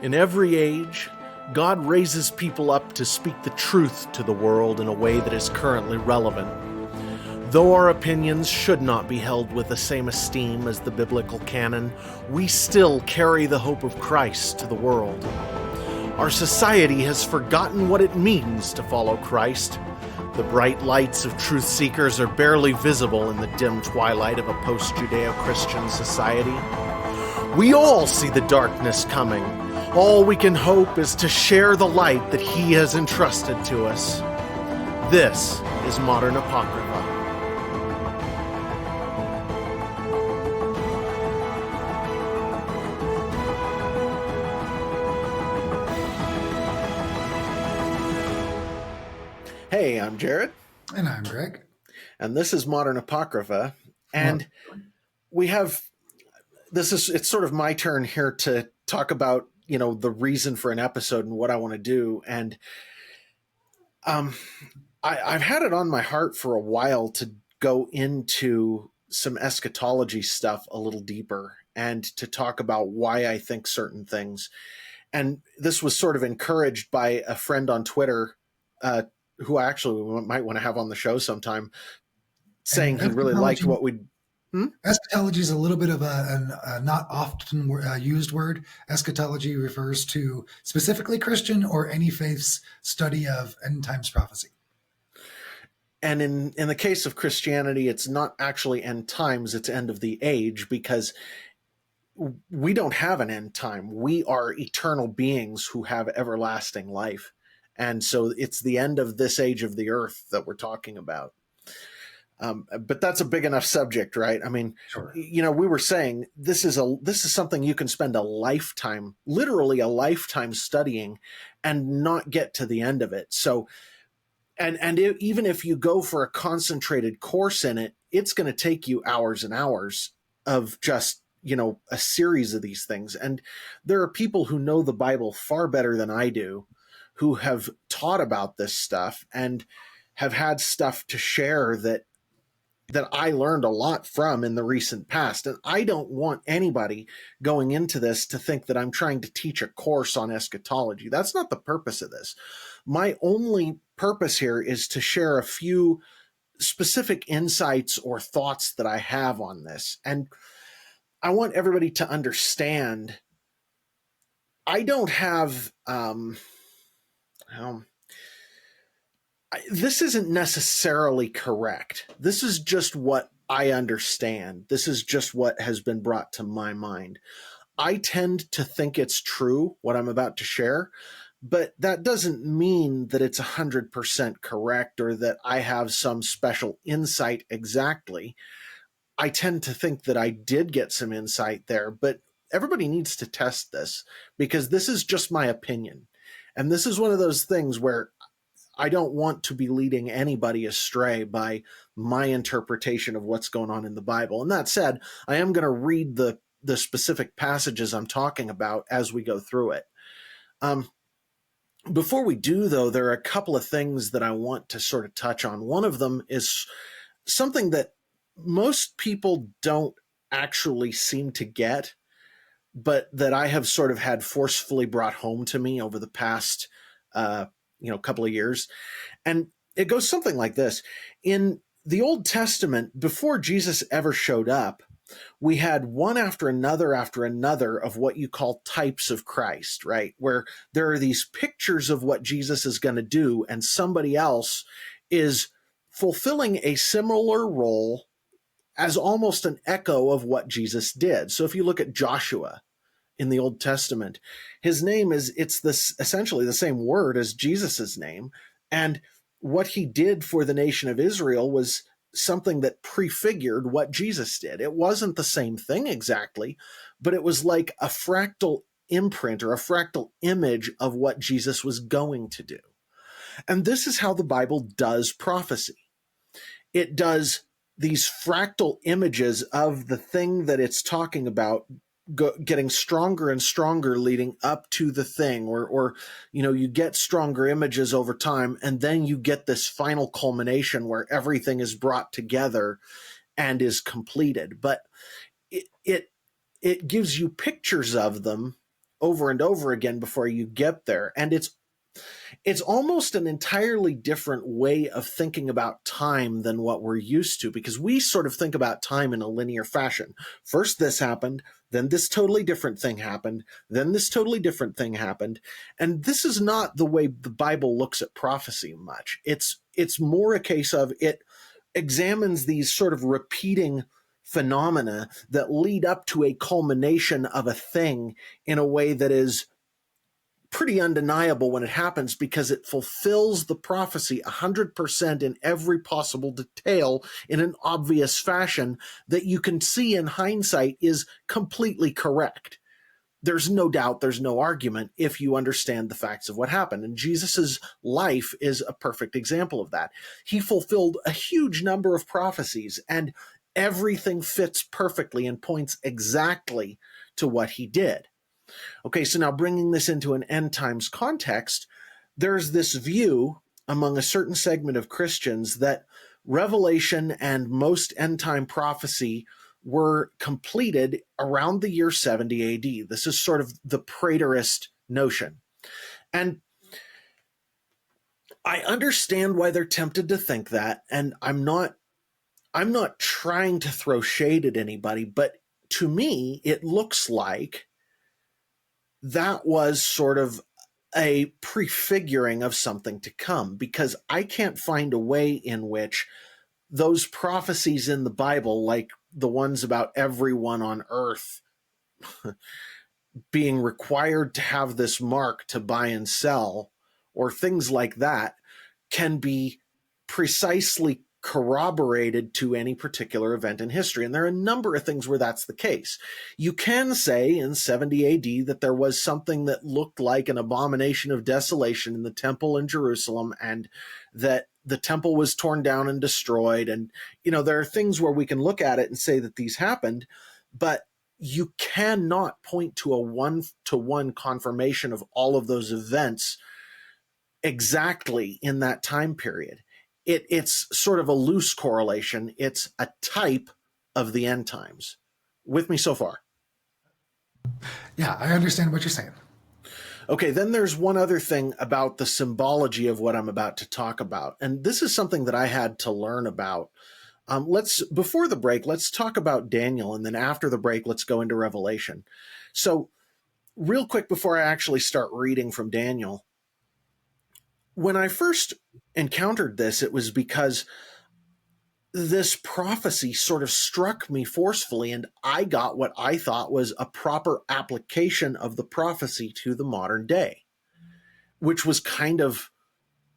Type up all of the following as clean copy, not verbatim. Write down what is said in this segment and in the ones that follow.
In every age, God raises people up to speak the truth to the world in a way that is currently relevant. Though our opinions should not be held with the same esteem as the biblical canon, we still carry the hope of Christ to the world. Our society has forgotten what it means to follow Christ. The bright lights of truth seekers are barely visible in the dim twilight of a post-Judeo-Christian society. We all see the darkness coming. All we can hope is to share the light that He has entrusted to us. This is Modern Apocrypha. Hey, I'm Jared. And I'm Greg. And this is Modern Apocrypha. And it's sort of my turn here to talk about, the reason for an episode and what I want to do. And I've had it on my heart for a while to go into some eschatology stuff a little deeper and to talk about why I think certain things. And this was sort of encouraged by a friend on Twitter, who I actually might want to have on the show sometime, saying he really liked what we... Eschatology is a little bit of a not often used word. Eschatology refers to specifically Christian or any faith's study of end times prophecy. And in the case of Christianity, it's not actually end times, it's end of the age, because we don't have an end time. We are eternal beings who have everlasting life. And so it's the end of this age of the earth that we're talking about. But that's a big enough subject, right? I mean, Sure. We were saying this is something you can spend a lifetime, literally a lifetime studying and not get to the end of it. So, even if you go for a concentrated course in it, it's going to take you hours and hours of just, a series of these things. And there are people who know the Bible far better than I do, who have taught about this stuff and have had stuff to share that I learned a lot from in the recent past. And I don't want anybody going into this to think that I'm trying to teach a course on eschatology. That's not the purpose of this. My only purpose here is to share a few specific insights or thoughts that I have on this. And I want everybody to understand I don't have... this isn't necessarily correct. This is just what I understand. This is just what has been brought to my mind. I tend to think it's true, what I'm about to share, but that doesn't mean that it's 100% correct or that I have some special insight exactly. I tend to think that I did get some insight there, but everybody needs to test this because this is just my opinion. And this is one of those things where I don't want to be leading anybody astray by my interpretation of what's going on in the Bible. And that said, I am going to read the specific passages I'm talking about as we go through it. Before we do, though, there are a couple of things that I want to sort of touch on. One of them is something that most people don't actually seem to get, but that I have sort of had forcefully brought home to me over the past couple of years. And it goes something like this. In the Old Testament, before Jesus ever showed up, we had one after another of what you call types of Christ, right? Where there are these pictures of what Jesus is going to do, and somebody else is fulfilling a similar role as almost an echo of what Jesus did. So if you look at Joshua in the Old Testament, his name it's this essentially the same word as Jesus's name. And what he did for the nation of Israel was something that prefigured what Jesus did. It wasn't the same thing exactly, but it was like a fractal imprint or a fractal image of what Jesus was going to do. And this is how the Bible does prophecy. It does these fractal images of the thing that it's talking about getting stronger and stronger leading up to the thing, or you get stronger images over time, and then you get this final culmination where everything is brought together and is completed. But it gives you pictures of them over and over again before you get there. And it's almost an entirely different way of thinking about time than what we're used to, because we sort of think about time in a linear fashion. First this happened, then this totally different thing happened, then this totally different thing happened. And this is not the way the Bible looks at prophecy much. It's more a case of it examines these sort of repeating phenomena that lead up to a culmination of a thing in a way that is pretty undeniable when it happens, because it fulfills the prophecy 100% in every possible detail in an obvious fashion that you can see in hindsight is completely correct. There's no doubt, there's no argument if you understand the facts of what happened. And Jesus's life is a perfect example of that. He fulfilled a huge number of prophecies, and everything fits perfectly and points exactly to what he did. Okay, so now bringing this into an end times context, there's this view among a certain segment of Christians that Revelation and most end time prophecy were completed around the year 70 AD. This is sort of the preterist notion. And I understand why they're tempted to think that, and I'm not trying to throw shade at anybody, but to me, it looks like that was sort of a prefiguring of something to come, because I can't find a way in which those prophecies in the Bible, like the ones about everyone on earth being required to have this mark to buy and sell, or things like that, can be precisely corroborated to any particular event in history. And there are a number of things where that's the case. You can say in 70 AD that there was something that looked like an abomination of desolation in the temple in Jerusalem, and that the temple was torn down and destroyed. And, there are things where we can look at it and say that these happened, but you cannot point to a one-to-one confirmation of all of those events exactly in that time period. It's sort of a loose correlation. It's a type of the end times. With me so far? Yeah, I understand what you're saying. Okay, then there's one other thing about the symbology of what I'm about to talk about. And this is something that I had to learn about. Before the break, let's talk about Daniel. And then after the break, let's go into Revelation. So real quick, before I actually start reading from Daniel, when I first encountered this, it was because this prophecy sort of struck me forcefully, and I got what I thought was a proper application of the prophecy to the modern day, which was kind of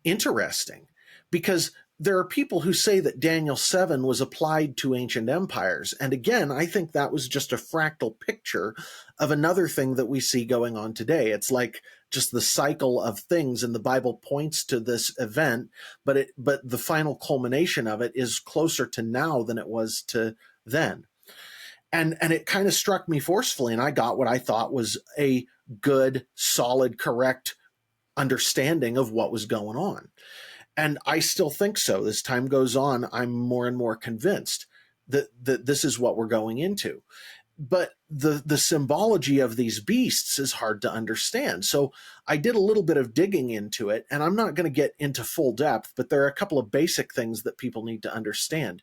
interesting, because there are people who say that Daniel 7 was applied to ancient empires. And again, I think that was just a fractal picture of another thing that we see going on today. It's like just the cycle of things, and the Bible points to this event, but the final culmination of it is closer to now than it was to then. And it kind of struck me forcefully, and I got what I thought was a good, solid, correct understanding of what was going on. And I still think so. As time goes on, I'm more and more convinced that this is what we're going into. But the symbology of these beasts is hard to understand. So I did a little bit of digging into it, and I'm not going to get into full depth, but there are a couple of basic things that people need to understand.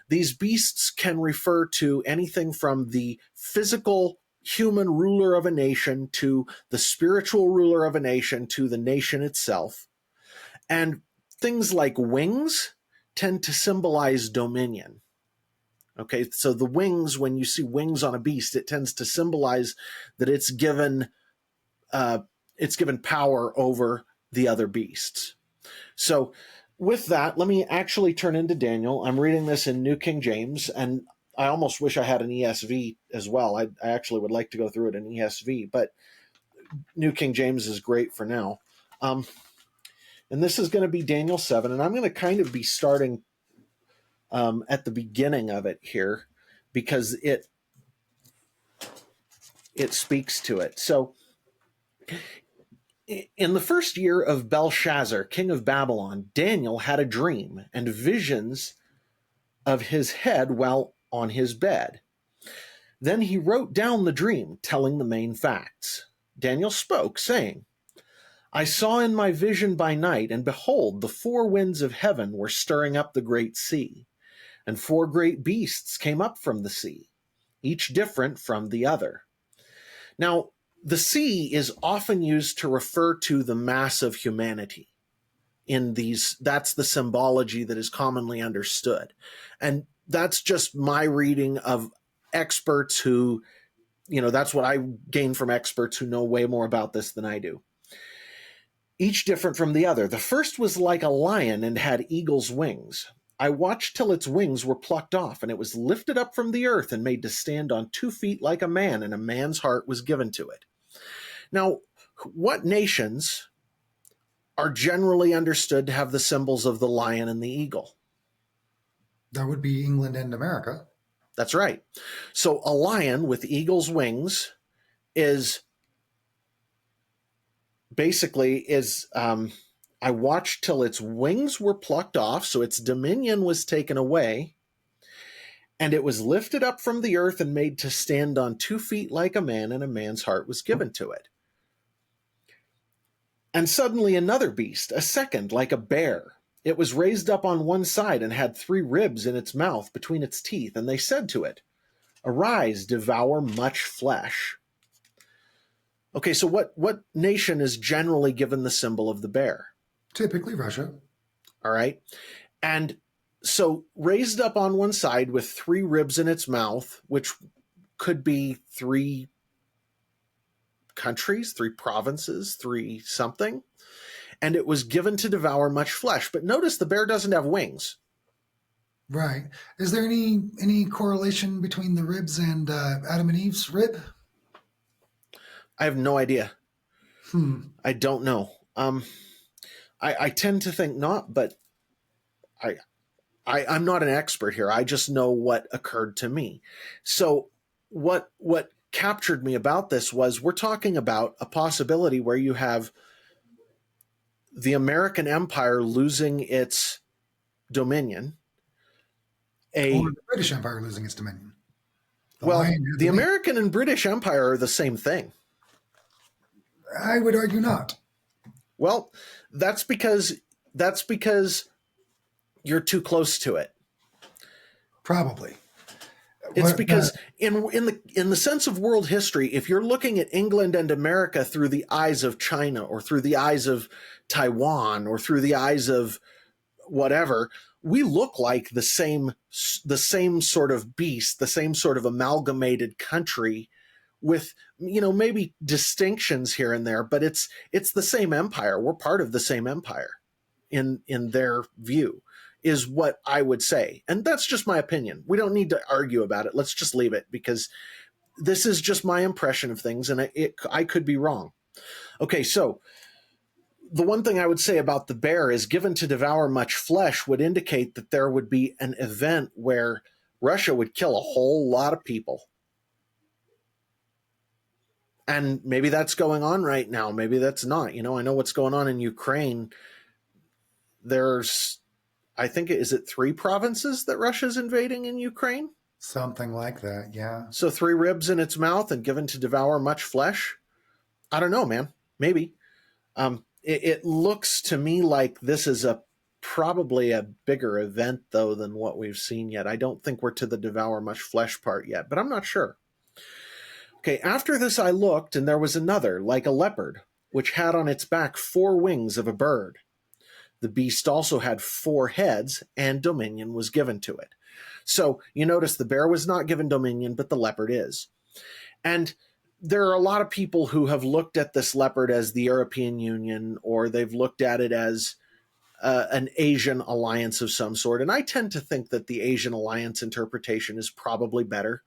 These beasts can refer to anything from the physical human ruler of a nation to the spiritual ruler of a nation to the nation itself. And things like wings tend to symbolize dominion. Okay, so the wings, when you see wings on a beast, it tends to symbolize that it's given power over the other beasts. So with that, let me actually turn into Daniel. I'm reading this in New King James, and I almost wish I had an ESV as well. I actually would like to go through it in ESV, but New King James is great for now. And this is going to be Daniel 7, and I'm going to kind of be starting at the beginning of it here, because it speaks to it. So in the first year of Belshazzar, king of Babylon, Daniel had a dream and visions of his head while on his bed. Then he wrote down the dream, telling the main facts. Daniel spoke, saying, I saw in my vision by night, and behold, the four winds of heaven were stirring up the great sea, and four great beasts came up from the sea, each different from the other. Now, the sea is often used to refer to the mass of humanity. That's the symbology that is commonly understood. And that's just my reading of experts who, that's what I gain from experts who know way more about this than I do. Each different from the other. The first was like a lion and had eagle's wings. I watched till its wings were plucked off, and it was lifted up from the earth and made to stand on 2 feet like a man, and a man's heart was given to it. Now, what nations are generally understood to have the symbols of the lion and the eagle? That would be England and America. That's right. So a lion with eagle's wings is basically I watched till its wings were plucked off, so its dominion was taken away, and it was lifted up from the earth and made to stand on 2 feet like a man, and a man's heart was given to it. And suddenly another beast, a second, like a bear. It was raised up on one side and had 3 ribs in its mouth between its teeth, and they said to it, Arise, devour much flesh. Okay, so what nation is generally given the symbol of the bear? Typically Russia. All right. And so raised up on one side with 3 ribs in its mouth, which could be 3 countries, 3 provinces, 3 something. And it was given to devour much flesh. But notice the bear doesn't have wings. Right. Is there any correlation between the ribs and Adam and Eve's rib? I have no idea. I don't know. I tend to think not, but I'm not an expert here. I just know what occurred to me. So what captured me about this was we're talking about a possibility where you have the American Empire losing its dominion. Or the British Empire losing its dominion. The American and British Empire are the same thing. I would argue not. Well, that's because you're too close to it. Probably. It's because in the sense of world history, if you're looking at England and America through the eyes of China or through the eyes of Taiwan or through the eyes of whatever, we look like the same sort of beast, the same sort of amalgamated country with, maybe distinctions here and there, but it's the same empire. We're part of the same empire in their view, is what I would say. And that's just my opinion. We don't need to argue about it. Let's just leave it, because this is just my impression of things, and I could be wrong. Okay, so the one thing I would say about the bear is given to devour much flesh would indicate that there would be an event where Russia would kill a whole lot of people. And maybe that's going on right now. Maybe that's not. I know what's going on in Ukraine. There's, I think, is it 3 provinces that Russia's invading in Ukraine? Something like that, yeah. So 3 ribs in its mouth and given to devour much flesh? I don't know, man. Maybe. It looks to me like this is probably a bigger event, though, than what we've seen yet. I don't think we're to the devour much flesh part yet, but I'm not sure. Okay, after this I looked, and there was another, like a leopard, which had on its back 4 wings of a bird. The beast also had 4 heads, and dominion was given to it. So you notice the bear was not given dominion, but the leopard is. And there are a lot of people who have looked at this leopard as the European Union, or they've looked at it as an Asian alliance of some sort. And I tend to think that the Asian alliance interpretation is probably better.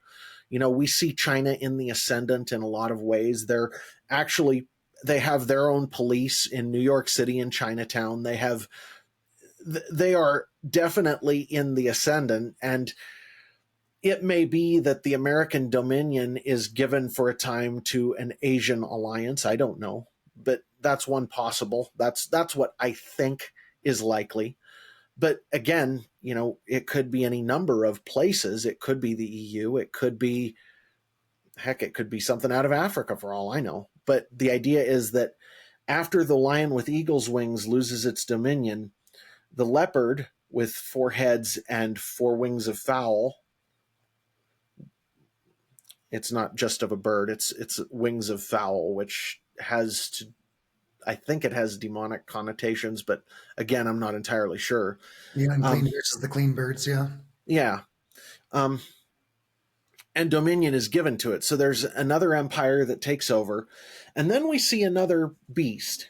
We see China in the ascendant in a lot of ways. They have their own police in New York City and Chinatown. They are definitely in the ascendant, and it may be that the American dominion is given for a time to an Asian alliance. I don't know, but that's one possible. That's what I think is likely. But again, it could be any number of places. It could be the EU. It could be Heck, it could be something out of Africa for all I know. But the idea is that after the lion with eagle's wings loses its dominion, the leopard with 4 heads and 4 wings of fowl, it's not just of a bird, it's wings of fowl, which has to, I think it has demonic connotations, but again, I'm not entirely sure. The unclean versus the clean birds, yeah. Yeah. And dominion is given to it. So there's another empire that takes over. And then we see another beast.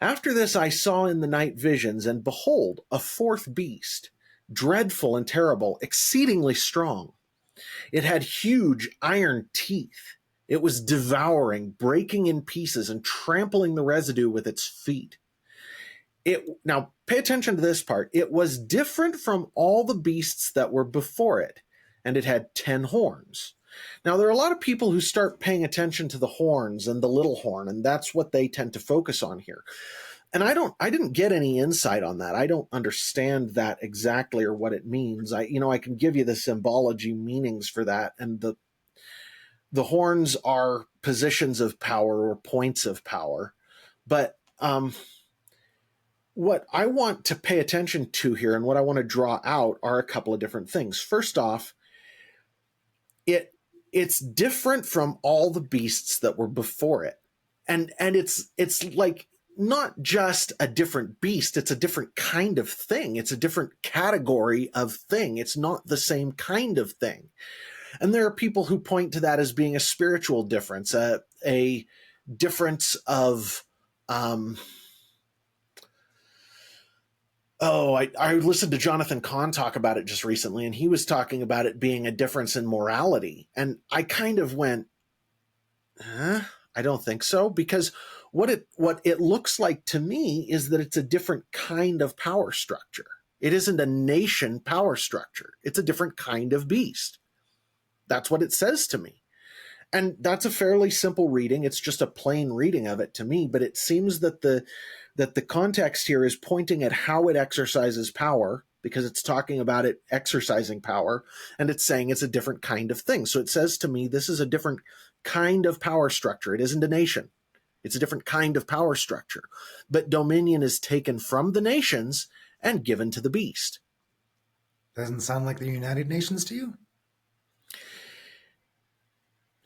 After this, I saw in the night visions, and behold, a 4th beast, dreadful and terrible, exceedingly strong. It had huge iron teeth. It was devouring, breaking in pieces, and trampling the residue with its feet. Now, pay attention to this part. It was different from all the beasts that were before it, and it had 10 horns. Now, there are a lot of people who start paying attention to the horns and the little horn, and that's what they tend to focus on here. And I didn't get any insight on that. I don't understand that exactly or what it means. I can give you the symbology meanings for that, and the horns are positions of power or points of power. But what I want to pay attention to here and what I want to draw out are a couple of different things. First off, it's different from all the beasts that were before it. And it's like not just a different beast, it's a different kind of thing. It's a different category of thing. It's not the same kind of thing. And there are people who point to that as being a spiritual difference, a difference of I listened to Jonathan Cahn talk about it just recently, and he was talking about it being a difference in morality. And I kind of went, I don't think so, because what it looks like to me is that it's a different kind of power structure. It isn't a nation power structure. It's a different kind of beast. That's what it says to me. And that's a fairly simple reading. It's just a plain reading of it to me, but it seems that the context here is pointing at how it exercises power, because it's talking about it exercising power, and it's saying it's a different kind of thing. So it says to me, this is a different kind of power structure. It isn't a nation. It's a different kind of power structure. But dominion is taken from the nations and given to the beast. Doesn't sound like the United Nations to you?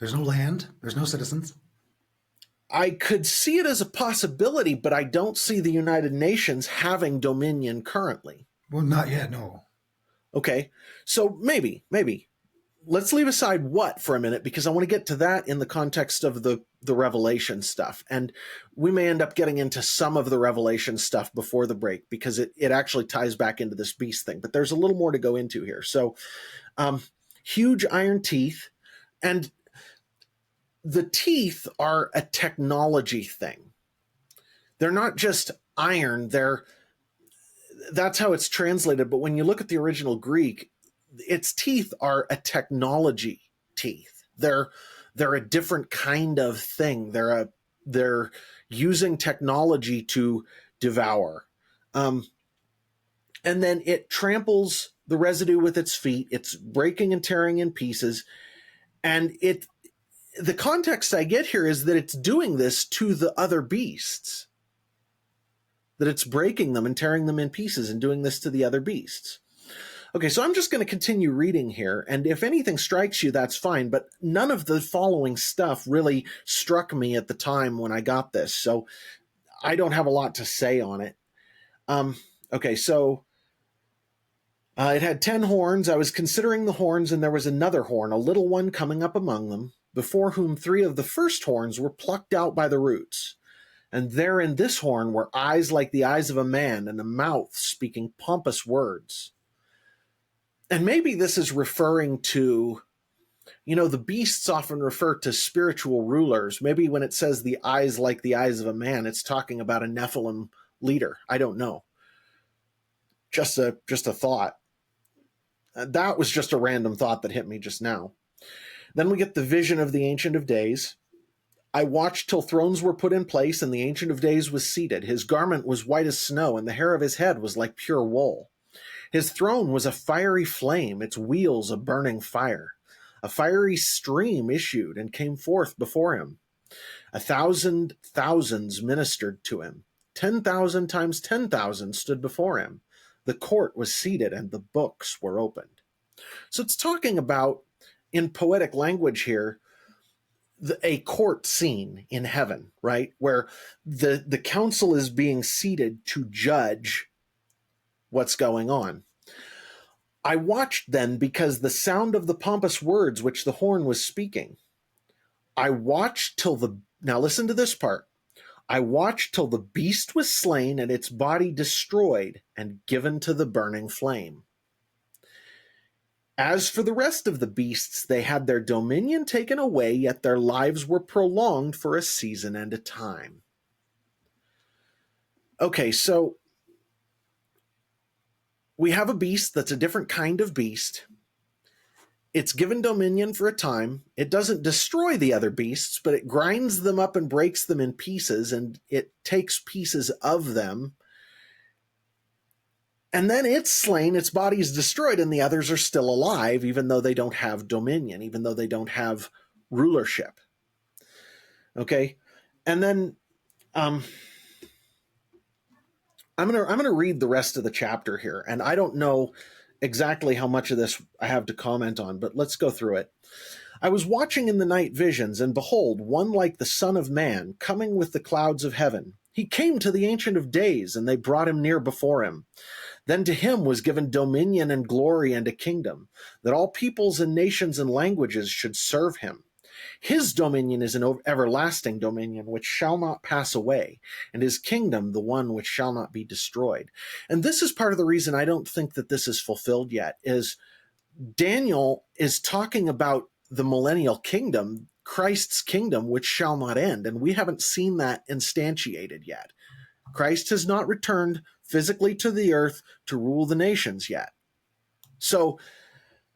There's no land. There's no citizens. I could see it as a possibility, but I don't see the United Nations having dominion currently. Well, not yet, no. Okay, so maybe. Let's leave aside what for a minute, because I want to get to that in the context of the Revelation stuff. And we may end up getting into some of the Revelation stuff before the break, because it actually ties back into this beast thing. But there's a little more to go into here. So huge iron teeth, and the teeth are a technology thing. They're not just iron, that's how it's translated. But when you look at the original Greek, its teeth are a technology teeth. They're a different kind of thing. They're using technology to devour. And then it tramples the residue with its feet. It's breaking and tearing in pieces. And the context I get here is that it's doing this to the other beasts, that it's breaking them and tearing them in pieces and doing this to the other beasts. Okay, so I'm just going to continue reading here, and if anything strikes you, that's fine, but none of the following stuff really struck me at the time when I got this, so I don't have a lot to say on it. Okay, so it had 10 horns. I was considering the horns, and there was another horn, a little one coming up among them, before whom 3 of the first horns were plucked out by the roots. And there in this horn were eyes like the eyes of a man, and a mouth speaking pompous words. And maybe this is referring to, the beasts often refer to spiritual rulers. Maybe when it says the eyes like the eyes of a man, it's talking about a Nephilim leader. I don't know. Just a thought. That was just a random thought that hit me just now. Then we get the vision of the Ancient of Days. I watched till thrones were put in place, and the Ancient of Days was seated. His garment was white as snow, and the hair of his head was like pure wool. His throne was a fiery flame, its wheels a burning fire. A fiery stream issued and came forth before him. 1,000 thousands ministered to him. 10,000 times 10,000 stood before him. The court was seated and the books were opened. So it's talking about, in poetic language here, a court scene in heaven, right? Where the council is being seated to judge what's going on. I watched then because the sound of the pompous words which the horn was speaking. I watched till now listen to this part. I watched till the beast was slain and its body destroyed and given to the burning flame. As for the rest of the beasts, they had their dominion taken away, yet their lives were prolonged for a season and a time. Okay, so we have a beast that's a different kind of beast. It's given dominion for a time. It doesn't destroy the other beasts, but it grinds them up and breaks them in pieces, and it takes pieces of them. And then it's slain, its body is destroyed, and the others are still alive, even though they don't have dominion, even though they don't have rulership. Okay? And then I'm gonna read the rest of the chapter here, and I don't know exactly how much of this I have to comment on, but let's go through it. I was watching in the night visions, and behold, one like the Son of Man, coming with the clouds of heaven. He came to the Ancient of Days, and they brought him near before him. Then to him was given dominion and glory and a kingdom, that all peoples and nations and languages should serve him. His dominion is an everlasting dominion which shall not pass away, and his kingdom the one which shall not be destroyed. And this is part of the reason I don't think that this is fulfilled yet, is Daniel is talking about the millennial kingdom, Christ's kingdom, which shall not end, and we haven't seen that instantiated yet. Christ has not returned physically to the earth to rule the nations yet. So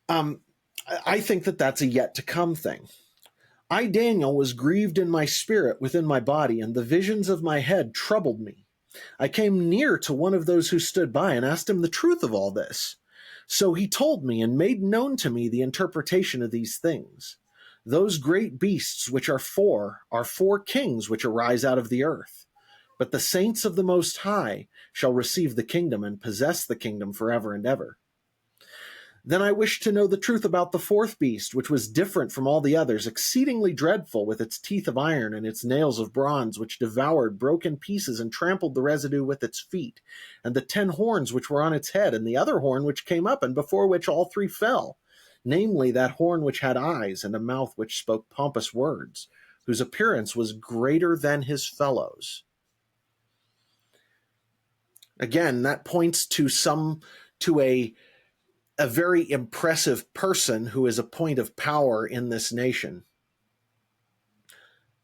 I think that that's a yet to come thing. I, Daniel, was grieved in my spirit within my body, and the visions of my head troubled me. I came near to one of those who stood by and asked him the truth of all this. So he told me and made known to me the interpretation of these things. Those great beasts which are four kings which arise out of the earth. But the saints of the Most High shall receive the kingdom and possess the kingdom forever and ever. Then I wished to know the truth about the fourth beast, which was different from all the others, exceedingly dreadful, with its teeth of iron and its nails of bronze, which devoured, broke in pieces, and trampled the residue with its feet, and the 10 horns which were on its head, and the other horn which came up, and before which all 3 fell, namely that horn which had eyes, and a mouth which spoke pompous words, whose appearance was greater than his fellows. Again, that points to a very impressive person who is a point of power in this nation.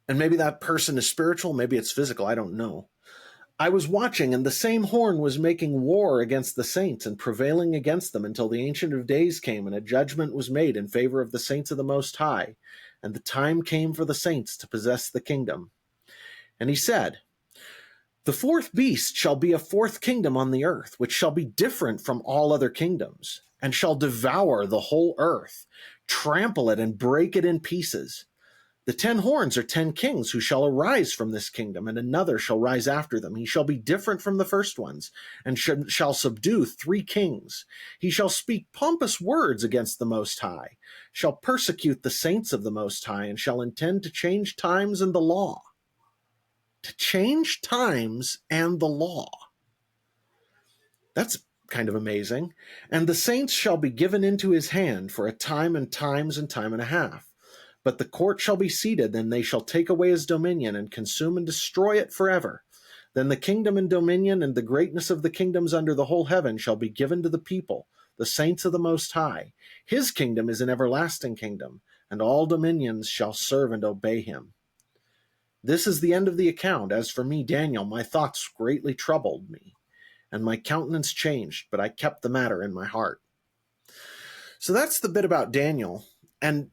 And maybe that person is spiritual, maybe it's physical, I don't know. I was watching, and the same horn was making war against the saints and prevailing against them until the Ancient of Days came, and a judgment was made in favor of the saints of the Most High, and the time came for the saints to possess the kingdom. And he said, the fourth beast shall be a fourth kingdom on the earth, which shall be different from all other kingdoms, and shall devour the whole earth, trample it, and break it in pieces. The 10 horns are 10 kings who shall arise from this kingdom, and another shall rise after them. He shall be different from the first ones, and shall subdue 3 kings. He shall speak pompous words against the Most High, shall persecute the saints of the Most High, and shall intend to change times and the law. To change times and the law. That's kind of amazing. And the saints shall be given into his hand for a time and times and time and a half. But the court shall be seated, and they shall take away his dominion and consume and destroy it forever. Then the kingdom and dominion and the greatness of the kingdoms under the whole heaven shall be given to the people, the saints of the Most High. His kingdom is an everlasting kingdom, and all dominions shall serve and obey him. This is the end of the account. As for me, Daniel, my thoughts greatly troubled me, and my countenance changed, but I kept the matter in my heart. So that's the bit about Daniel, and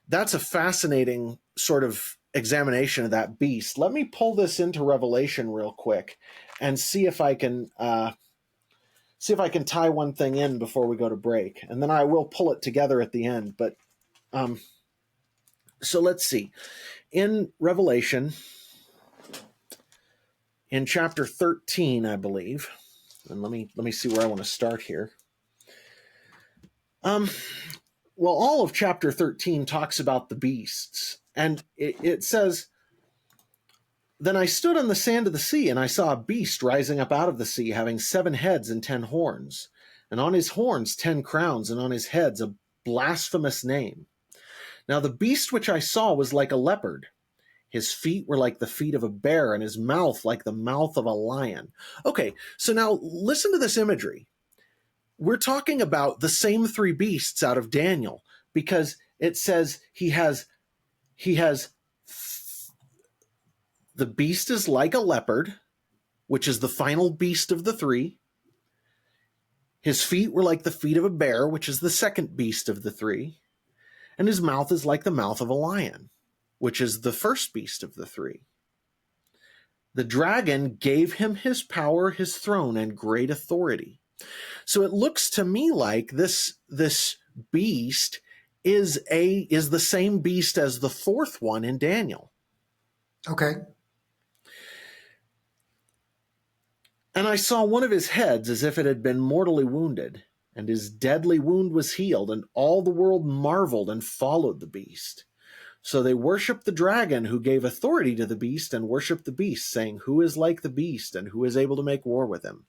that's a fascinating sort of examination of that beast. Let me pull this into Revelation real quick and see if I can tie one thing in before we go to break, and then I will pull it together at the end. But So let's see. In Revelation, in chapter 13, I believe, and let me see where I want to start here. Well, all of chapter 13 talks about the beasts, and it says, "Then I stood on the sand of the sea, and I saw a beast rising up out of the sea, having 7 heads and 10 horns, and on his horns 10 crowns, and on his heads a blasphemous name. Now the beast which I saw was like a leopard. His feet were like the feet of a bear, and his mouth like the mouth of a lion." Okay, so now listen to this imagery. We're talking about the same 3 beasts out of Daniel, because it says he has the beast is like a leopard, which is the final beast of the 3. His feet were like the feet of a bear, which is the second beast of the 3. And his mouth is like the mouth of a lion, which is the first beast of the 3. The dragon gave him his power, his throne, and great authority. So it looks to me like this beast is the same beast as the 4th one in Daniel. Okay. "And I saw one of his heads as if it had been mortally wounded, and his deadly wound was healed, and all the world marveled and followed the beast. So they worshiped the dragon who gave authority to the beast, and worshiped the beast, saying, 'Who is like the beast, and who is able to make war with him?'"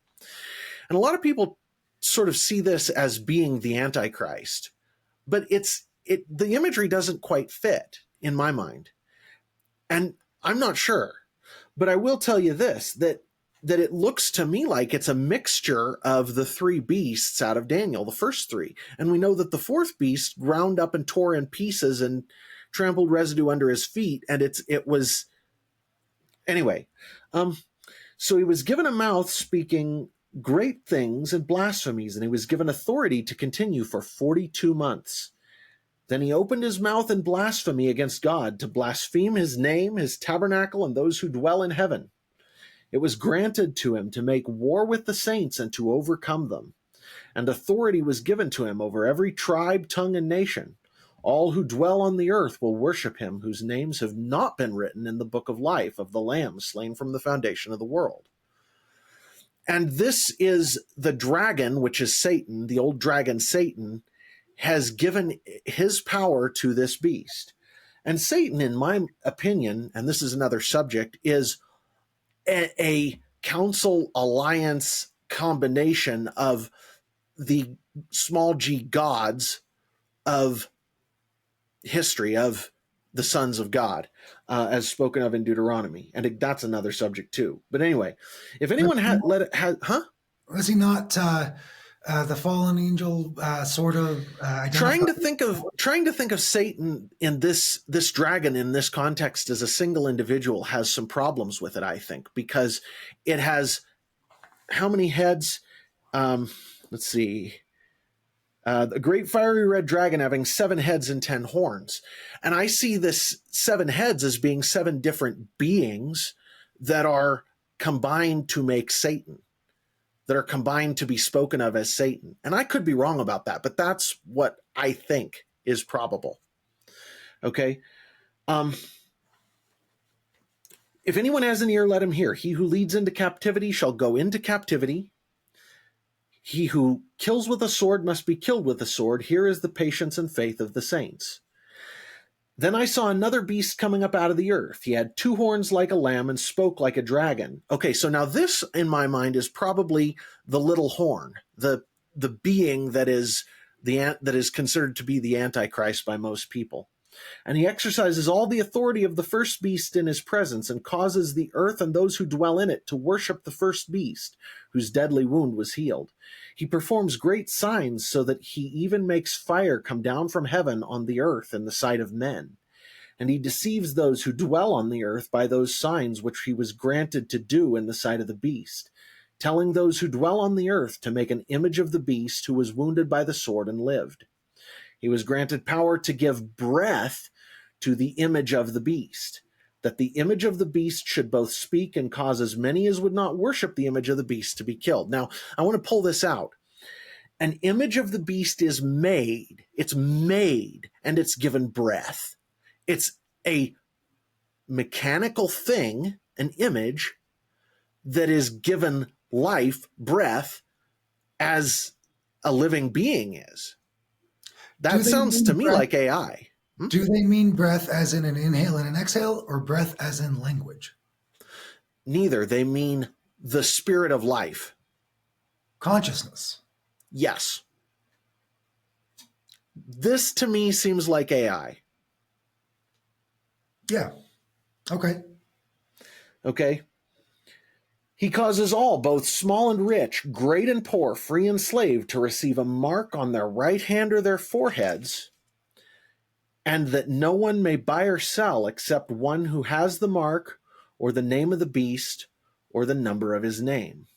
And a lot of people sort of see this as being the Antichrist, but the imagery doesn't quite fit in my mind. And I'm not sure, but I will tell you this, that it looks to me like it's a mixture of the 3 beasts out of Daniel, the first 3. And we know that the 4th beast ground up and tore in pieces and trampled residue under his feet. And it was, anyway. So he was given a mouth speaking great things and blasphemies, and he was given authority to continue for 42 months. Then he opened his mouth in blasphemy against God, to blaspheme his name, his tabernacle, and those who dwell in heaven. It was granted to him to make war with the saints and to overcome them. And authority was given to him over every tribe, tongue, and nation. All who dwell on the earth will worship him, whose names have not been written in the book of life of the Lamb slain from the foundation of the world. And this is the dragon, which is Satan, the old dragon Satan, has given his power to this beast. And Satan, in my opinion, and this is another subject, is a council alliance combination of the small g gods of history, of the sons of God, as spoken of in Deuteronomy. And that's another subject too. But anyway, if anyone Was he not the fallen angel, sort of trying to think of Satan in this dragon in this context as a single individual has some problems with it, I think, because it has how many heads? Let's see. The great fiery red dragon having 7 heads and 10 horns. And I see this 7 heads as being 7 different beings that are combined to make Satan, that are combined to be spoken of as Satan. And I could be wrong about that, but that's what I think is probable. Okay? If anyone has an ear, let him hear. He who leads into captivity shall go into captivity. He who kills with a sword must be killed with a sword. Here is the patience and faith of the saints. Then I saw another beast coming up out of the earth. He had 2 horns like a lamb and spoke like a dragon. Okay, so now this, in my mind, is probably the little horn, the being that is considered to be the Antichrist by most people. And he exercises all the authority of the first beast in his presence, and causes the earth and those who dwell in it to worship the first beast, whose deadly wound was healed. He performs great signs, so that he even makes fire come down from heaven on the earth in the sight of men. And he deceives those who dwell on the earth by those signs which he was granted to do in the sight of the beast, telling those who dwell on the earth to make an image of the beast who was wounded by the sword and lived. He was granted power to give breath to the image of the beast, that the image of the beast should both speak and cause as many as would not worship the image of the beast to be killed. Now, I want to pull this out. An image of the beast is made. It's made, and it's given breath. It's a mechanical thing, an image that is given life, breath, as a living being is. That sounds to me like AI. Do they mean breath as in an inhale and an exhale, or breath as in language? Neither. They mean the spirit of life. Consciousness. Yes. This to me seems like AI. Yeah. Okay. Okay. He causes all, both small and rich, great and poor, free and slave, to receive a mark on their right hand or their foreheads, and that no one may buy or sell except one who has the mark or the name of the beast or the number of his name.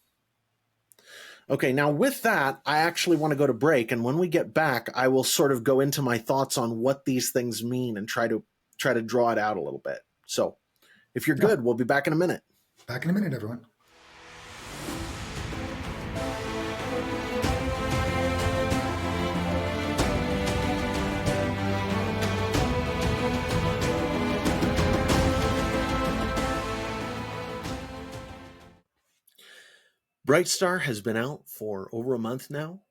Okay, now with that, I actually want to go to break, and when we get back, I will sort of go into my thoughts on what these things mean and try to draw it out a little bit. So, if you're good, we'll be back in a minute. Back in a minute, everyone. Bright Star has been out for over a month now.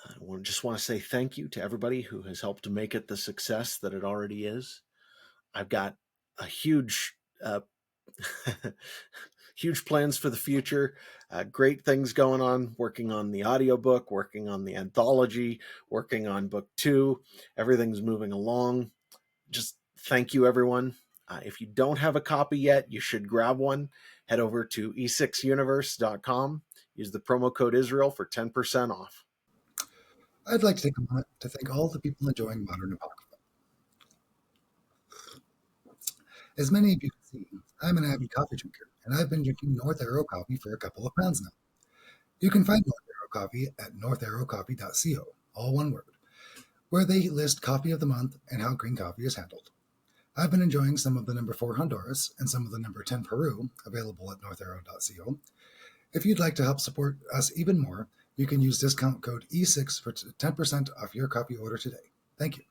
I just want to say thank you to everybody who has helped to make it the success that it already is. I've got a huge huge plans for the future, great things going on, working on the audiobook, working on the anthology, working on book 2. Everything's moving along. Just thank you, everyone. If you don't have a copy yet, you should grab one. Head over to e6universe.com. Use the promo code Israel for 10% off. I'd like to take a moment to thank all the people enjoying Modern Apocrypha. As many of you can see, I'm an avid coffee drinker, and I've been drinking North Arrow coffee for a couple of pounds now. You can find North Arrow coffee at northarrowcoffee.co, all one word, where they list coffee of the month and how green coffee is handled. I've been enjoying some of the number 4 Honduras and some of the number 10 Peru, available at northarrow.co. If you'd like to help support us even more, you can use discount code E6 for 10% off your coffee order today. Thank you.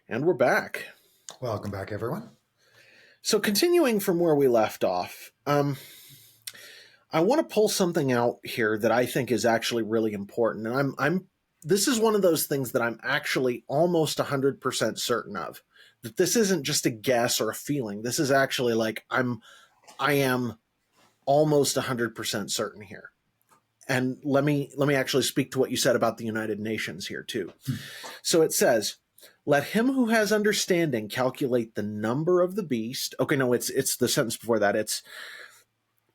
And we're back. Welcome back, everyone. So continuing from where we left off, I want to pull something out here that I think is actually really important. And this is one of those things that I'm actually almost 100% certain of, that this isn't just a guess or a feeling. This is actually like, I am almost 100% certain here. And let me actually speak to what you said about the United Nations here too. So it says, let him who has understanding calculate the number of the beast. Okay, no, it's the sentence before that. It's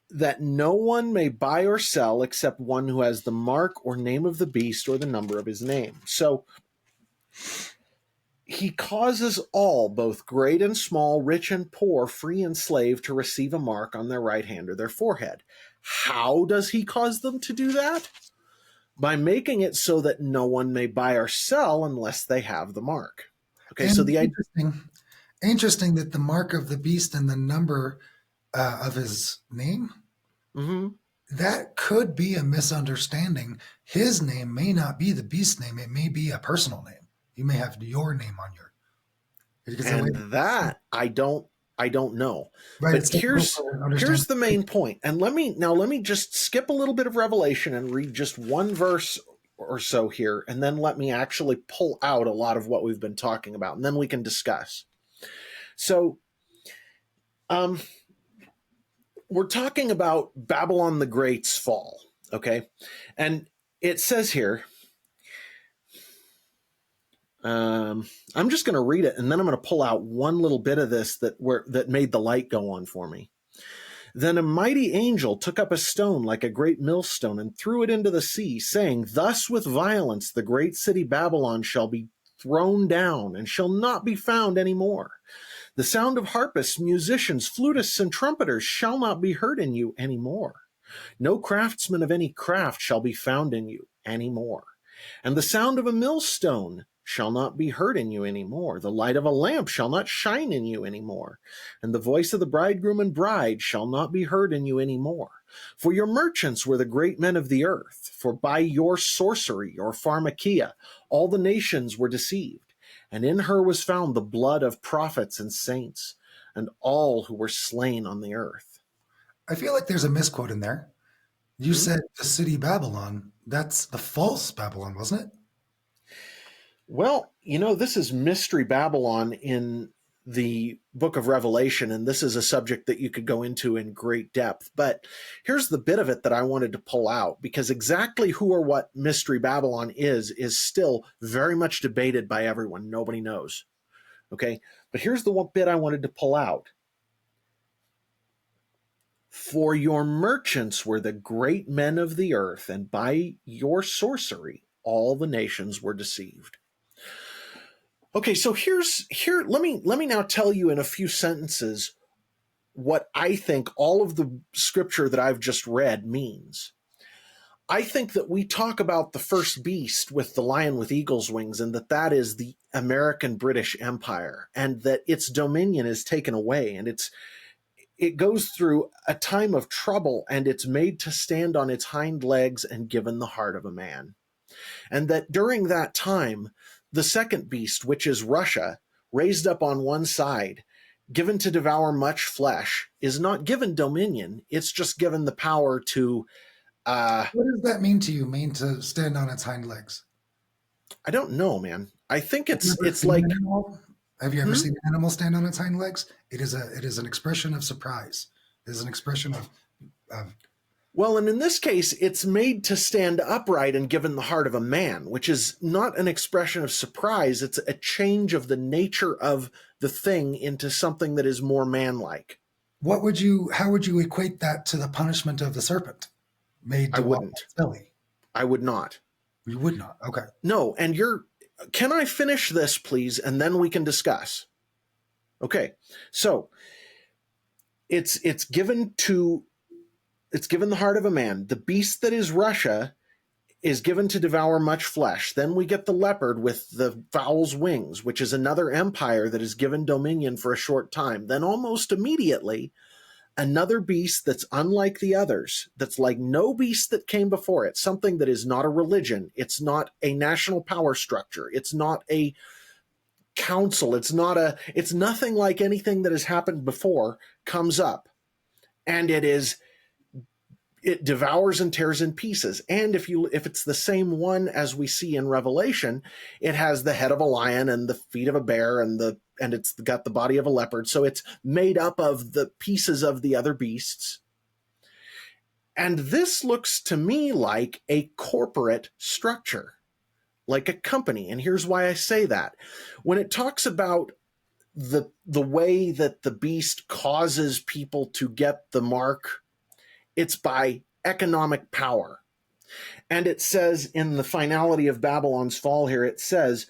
that no one may buy or sell except one who has the mark or name of the beast or the number of his name. So he causes all, both great and small, rich and poor, free and slave, to receive a mark on their right hand or their forehead. How does he cause them to do that? By making it so that no one may buy or sell unless they have the mark. Okay, and so the interesting that the mark of the beast and the number of his name, that could be a misunderstanding. His name may not be the beast's name; it may be a personal name. You may have your name on your. And that I don't know. Right, but here's the main point. And let me just skip a little bit of Revelation and read just one verse or so here, and then let me actually pull out a lot of what we've been talking about, and then we can discuss. So, we're talking about Babylon the Great's fall, okay? And it says here, I'm just going to read it, and then I'm going to pull out one little bit of this that made the light go on for me. Then a mighty angel took up a stone like a great millstone and threw it into the sea, saying, thus with violence the great city Babylon shall be thrown down and shall not be found any more. The sound of harpists, musicians, flutists, and trumpeters shall not be heard in you any more. No craftsman of any craft shall be found in you any more. And the sound of a millstone shall not be heard in you any more. The light of a lamp shall not shine in you any more. And the voice of the bridegroom and bride shall not be heard in you any more. For your merchants were the great men of the earth. For by your sorcery, your pharmakia, all the nations were deceived. And in her was found the blood of prophets and saints, and all who were slain on the earth. I feel like there's a misquote in there. You said the city Babylon. That's the false Babylon, wasn't it? Well, this is Mystery Babylon in the book of Revelation, and this is a subject that you could go into in great depth. But here's the bit of it that I wanted to pull out, because exactly who or what Mystery Babylon is still very much debated by everyone. Nobody knows. Okay? But here's the one bit I wanted to pull out. For your merchants were the great men of the earth, and by your sorcery all the nations were deceived. Okay, so let me now tell you in a few sentences what I think all of the scripture that I've just read means. I think that we talk about the first beast with the lion with eagle's wings, and that is the American British Empire, and that its dominion is taken away, and it goes through a time of trouble, and it's made to stand on its hind legs and given the heart of a man. And that during that time, the second beast, which is Russia, raised up on one side, given to devour much flesh, is not given dominion. It's just given the power to... what does that mean to you, mean to stand on its hind legs? I don't know, man. I think it's like... Have you ever seen an animal stand on its hind legs? It is an expression of surprise. It is an expression of Well, and in this case, it's made to stand upright and given the heart of a man, which is not an expression of surprise. It's a change of the nature of the thing into something that is more manlike. How would you equate that to the punishment of the serpent? I wouldn't. I would not. You would not? Okay. No, and can I finish this, please, and then we can discuss? Okay, so it's given the heart of a man. The beast that is Russia is given to devour much flesh. Then we get the leopard with the fowl's wings, which is another empire that is given dominion for a short time. Then almost immediately, another beast that's unlike the others, that's like no beast that came before it, something that is not a religion. It's not a national power structure. It's not a council. It's nothing like anything that has happened before comes up. And it devours and tears in pieces. And if it's the same one as we see in Revelation, it has the head of a lion and the feet of a bear and it's got the body of a leopard. So it's made up of the pieces of the other beasts. And this looks to me like a corporate structure, like a company. And here's why I say that. When it talks about the way that the beast causes people to get the mark, it's by economic power. And it says in the finality of Babylon's fall here, it says,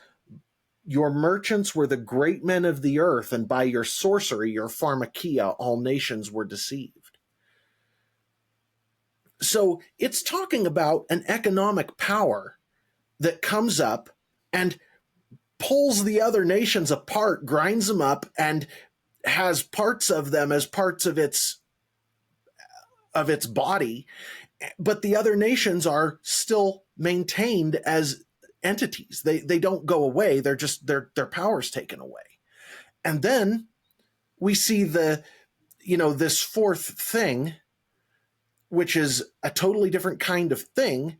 your merchants were the great men of the earth, and by your sorcery, your pharmakia, all nations were deceived. So it's talking about an economic power that comes up and pulls the other nations apart, grinds them up, and has parts of them as parts of its body, but the other nations are still maintained as entities. They don't go away. They're just their power's taken away. And then we see this fourth thing, which is a totally different kind of thing,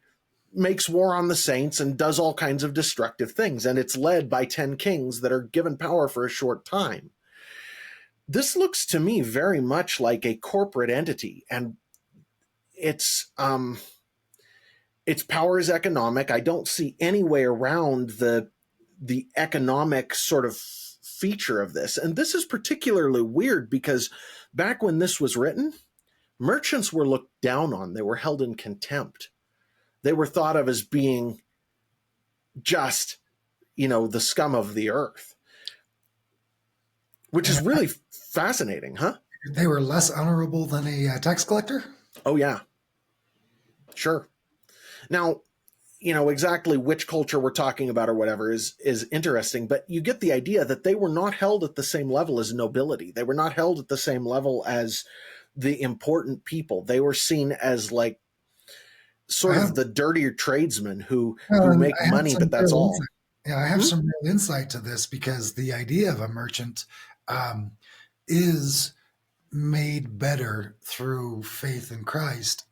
makes war on the saints and does all kinds of destructive things. And it's led by 10 kings that are given power for a short time. This looks to me very much like a corporate entity, and its power is economic. I don't see any way around the economic sort of feature of this. And this is particularly weird because back when this was written, merchants were looked down on. They were held in contempt. They were thought of as being just, the scum of the earth, which is really fascinating, huh? They were less honorable than a tax collector? Oh, yeah. Sure. Now, exactly which culture we're talking about or whatever is interesting, but you get the idea that they were not held at the same level as nobility. They were not held at the same level as the important people. They were seen as like I sort have of the dirtier tradesmen who and make I have money, some but that's real all. insight. Yeah, I have Hmm? some real insight to this because the idea of a merchant um, is made better through faith in Christ.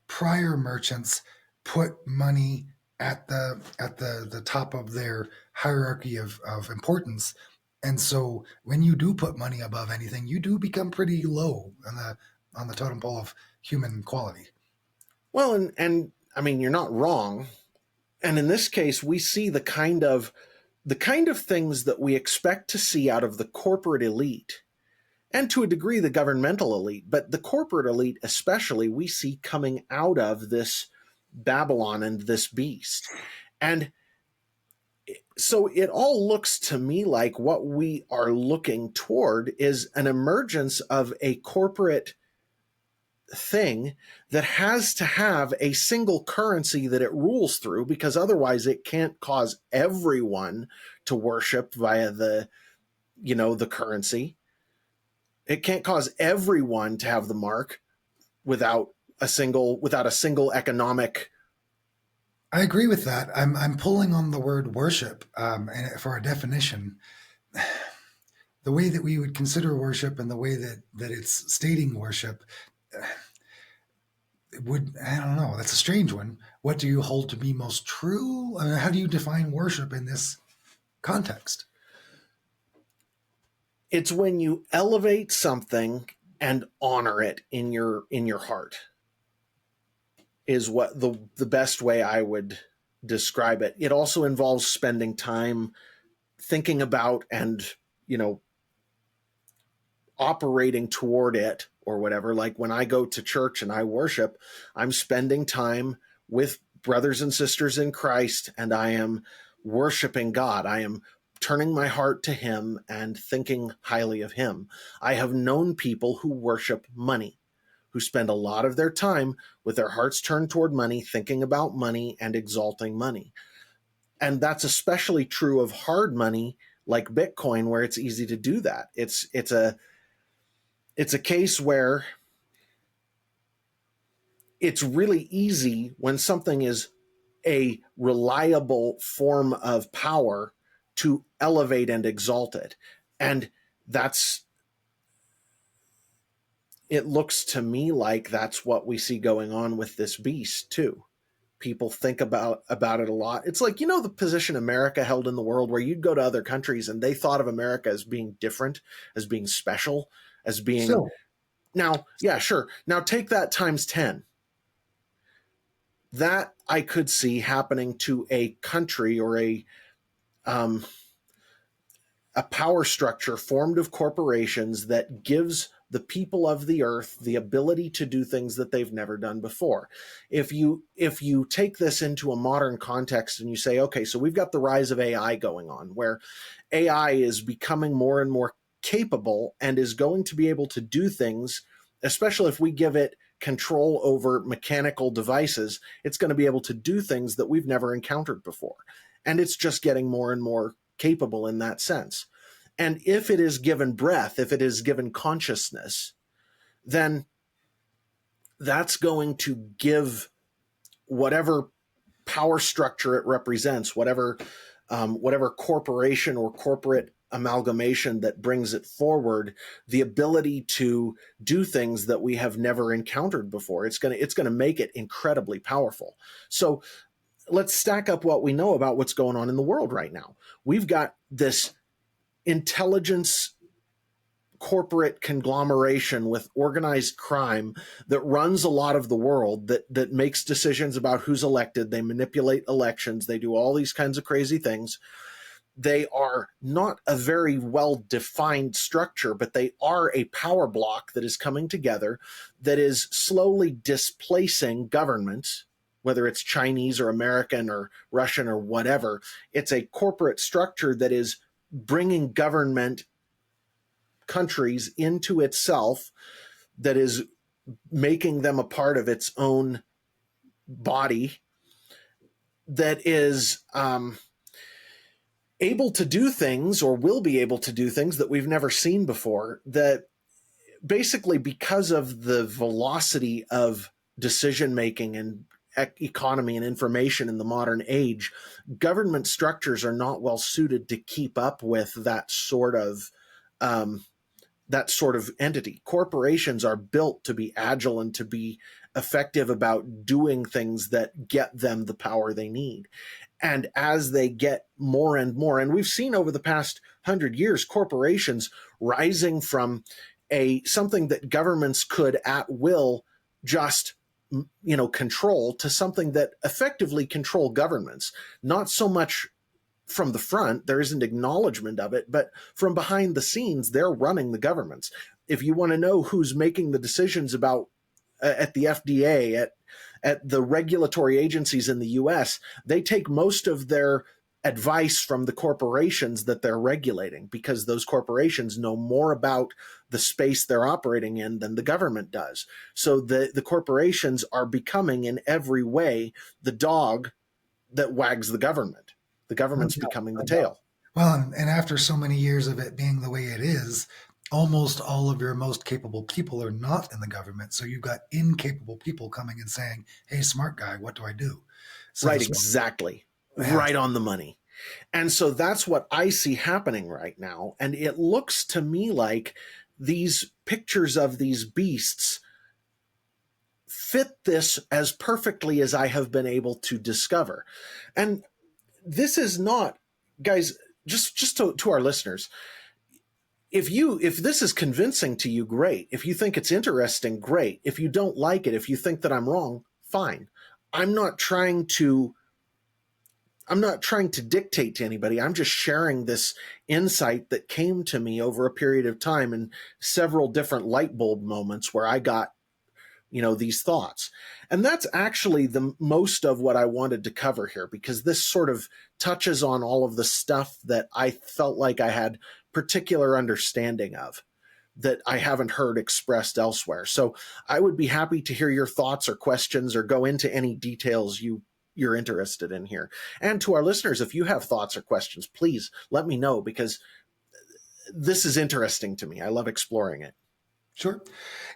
Prior merchants put money at the top of their hierarchy of importance. And so when you do put money above anything, you do become pretty low on the totem pole of human quality. Well, and I mean, you're not wrong. And in this case, we see the kind of things that we expect to see out of the corporate elite, and to a degree the governmental elite, but the corporate elite especially, we see coming out of this Babylon and this beast. And so it all looks to me like what we are looking toward is an emergence of a corporate thing that has to have a single currency that it rules through, because otherwise it can't cause everyone to worship via the currency. It can't cause everyone to have the mark without a single economic. I agree with that. I'm pulling on the word worship and for a definition. The way that we would consider worship and the way that it's stating worship would, I don't know, that's a strange one. What do you hold to be most true? I mean, how do you define worship in this context? It's when you elevate something and honor it in your heart, is what the best way I would describe it. It also involves spending time thinking about and you know operating toward it or whatever. Like when I go to church and I worship, I'm spending time with brothers and sisters in Christ, and I am worshiping God. I am turning my heart to Him and thinking highly of Him. I have known people who worship money, who spend a lot of their time with their hearts turned toward money, thinking about money and exalting money. And that's especially true of hard money like Bitcoin, where it's easy to do that. It's a case where it's really easy when something is a reliable form of power to elevate and exalt it. And that's it looks to me like that's what we see going on with this beast too. People think about it a lot. It's like, the position America held in the world, where you'd go to other countries and they thought of America as being different, as being special, as being. So Now, yeah, sure. Now take that times 10. That I could see happening to a country or um, a power structure formed of corporations that gives the people of the earth the ability to do things that they've never done before. If you take this into a modern context and you say, okay, so we've got the rise of AI going on, where AI is becoming more and more capable and is going to be able to do things, especially if we give it control over mechanical devices. It's going to be able to do things that we've never encountered before. And it's just getting more and more capable in that sense. And if it is given breath, if it is given consciousness, then that's going to give whatever power structure it represents, whatever corporation or corporate amalgamation that brings it forward, the ability to do things that we have never encountered before. It's going to make it incredibly powerful. So let's stack up what we know about what's going on in the world right now. We've got this intelligence corporate conglomeration with organized crime that runs a lot of the world, that makes decisions about who's elected. They manipulate elections. They do all these kinds of crazy things. They are not a very well defined structure, but they are a power block that is coming together, that is slowly displacing governments, whether it's Chinese or American or Russian or whatever. It's a corporate structure that is bringing government countries into itself, that is making them a part of its own body that is able to do things, or will be able to do things that we've never seen before, that basically, because of the velocity of decision making and economy and information in the modern age, government structures are not well suited to keep up with um, that sort of entity. Corporations are built to be agile and to be effective about doing things that get them the power they need. And as they get more and more, and we've seen over the past 100 years, corporations rising from something that governments could at will just control, to something that effectively control governments, not so much from the front, there isn't acknowledgement of it, but from behind the scenes, they're running the governments. If you want to know who's making the decisions about at the FDA, at the regulatory agencies in the US, they take most of their advice from the corporations that they're regulating, because those corporations know more about the space they're operating in than the government does. So the corporations are becoming, in every way, the dog that wags the government. The government's becoming the tail. Well, and after so many years of it being the way it is, almost all of your most capable people are not in the government. So you've got incapable people coming and saying, "Hey, smart guy, what do I do?" So right, exactly. Yeah. Right on the money. And so that's what I see happening right now. And it looks to me like these pictures of these beasts fit this as perfectly as I have been able to discover. And this is not, guys, just to our listeners, if this is convincing to you, great. If you think it's interesting, great. If you don't like it, if you think that I'm wrong, fine. I'm not trying to dictate to anybody. I'm just sharing this insight that came to me over a period of time in several different light bulb moments where I got these thoughts. And that's actually the most of what I wanted to cover here, because this sort of touches on all of the stuff that I felt like I had particular understanding of that I haven't heard expressed elsewhere. So I would be happy to hear your thoughts or questions, or go into any details you're interested in here. And to our listeners, if you have thoughts or questions, please let me know, because this is interesting to me. I love exploring it. Sure.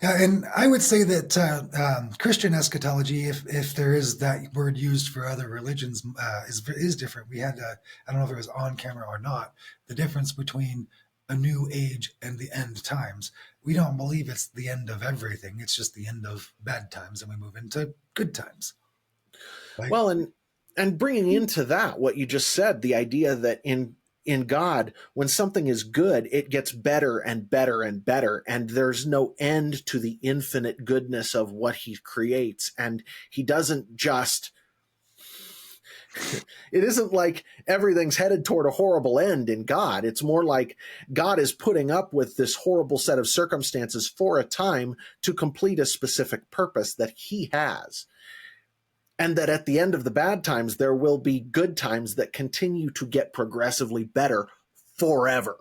And I would say that Christian eschatology, if there is that word used for other religions, is different. We had, I don't know if it was on camera or not, the difference between a new age and the end times. We don't believe it's the end of everything. It's just the end of bad times, and we move into good times. Right? Well, and bringing into that what you just said, the idea that in God, when something is good, it gets better and better and better, and there's no end to the infinite goodness of what he creates. And he doesn't just, it isn't like everything's headed toward a horrible end in God. It's more like God is putting up with this horrible set of circumstances for a time to complete a specific purpose that he has. And that at the end of the bad times, there will be good times that continue to get progressively better forever.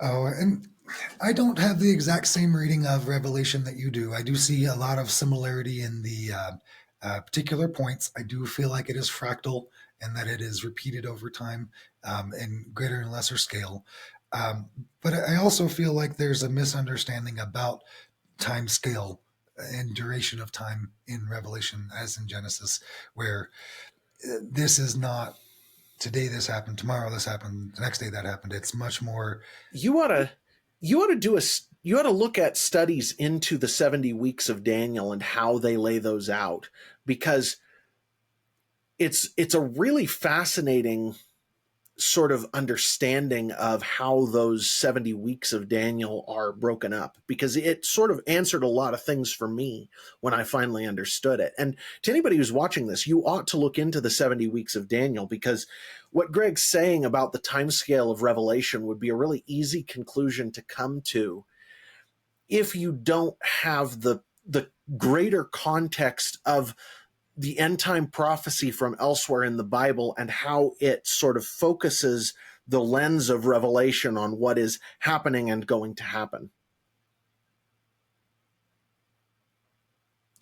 Oh, and I don't have the exact same reading of Revelation that you do. I do see a lot of similarity in the particular points. I do feel like it is fractal, and that it is repeated over time in greater and lesser scale. But I also feel like there's a misunderstanding about time scale and duration of time in Revelation as in Genesis, where this is not today this happened, tomorrow this happened, the next day that happened. It's much more. You ought to look at studies into the 70 weeks of Daniel and how they lay those out, because it's a really fascinating sort of understanding of how those 70 weeks of Daniel are broken up, because it sort of answered a lot of things for me when I finally understood it. And to anybody who's watching this, you ought to look into the 70 weeks of Daniel, because what Greg's saying about the timescale of Revelation would be a really easy conclusion to come to if you don't have the greater context of the end time prophecy from elsewhere in the Bible, and how it sort of focuses the lens of Revelation on what is happening and going to happen.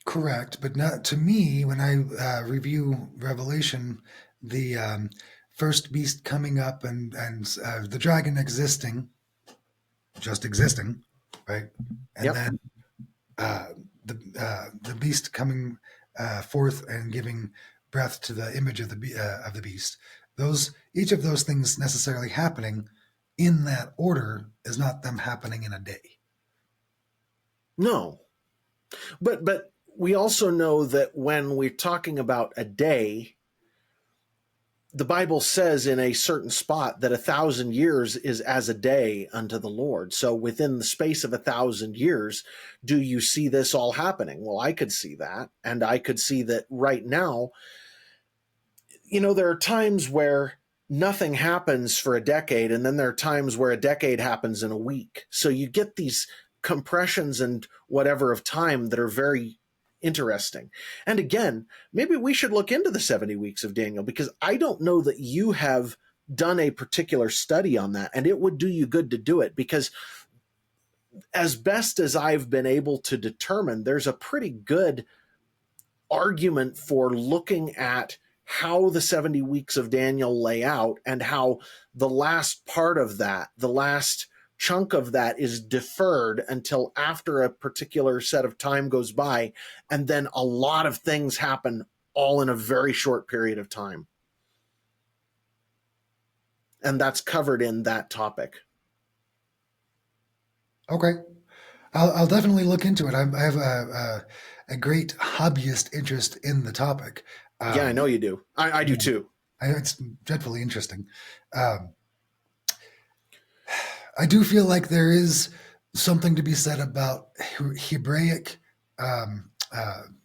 Correct, but not to me. When I review Revelation, the first beast coming up and the dragon existing, just existing, right, and Yep. then uh, the beast coming forth and giving breath to the image of the beast. Those each of those things necessarily happening in that order is not them happening in a day. No. But we also know that when we're talking about a day, the Bible says in a certain spot that 1,000 years is as a day unto the Lord. So within the space of 1,000 years, do you see this all happening? Well, I could see that. And I could see that right now, there are times where nothing happens for a decade, and then there are times where a decade happens in a week. So you get these compressions and whatever of time that are very interesting. And again, maybe we should look into the 70 weeks of Daniel, because I don't know that you have done a particular study on that, and it would do you good to do it, because as best as I've been able to determine, there's a pretty good argument for looking at how the 70 weeks of Daniel lay out, and how the last part of that, the last chunk of that, is deferred until after a particular set of time goes by, and then a lot of things happen all in a very short period of time. And that's covered in that topic. Okay, I'll definitely look into it. I have a great hobbyist interest in the topic. Yeah, I know you do. I do too. It's dreadfully interesting. Um, I do feel like there is something to be said about Hebraic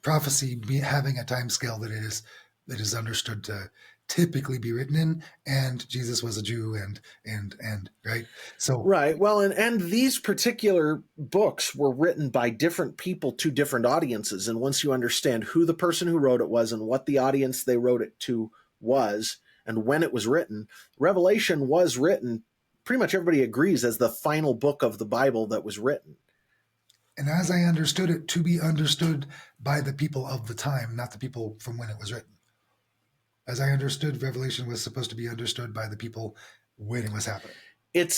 prophecy having a time scale that is understood to typically be written in, and Jesus was a Jew, and right. So Right. Well, and these particular books were written by different people to different audiences. And once you understand who the person who wrote it was and what the audience they wrote it to was and when it was written, Revelation was written, pretty much everybody agrees, as the final book of the Bible that was written. and as I understood it, to be understood by the people of the time, not the people from when it was written. As I understood, Revelation was supposed to be understood by the people when it was happening. It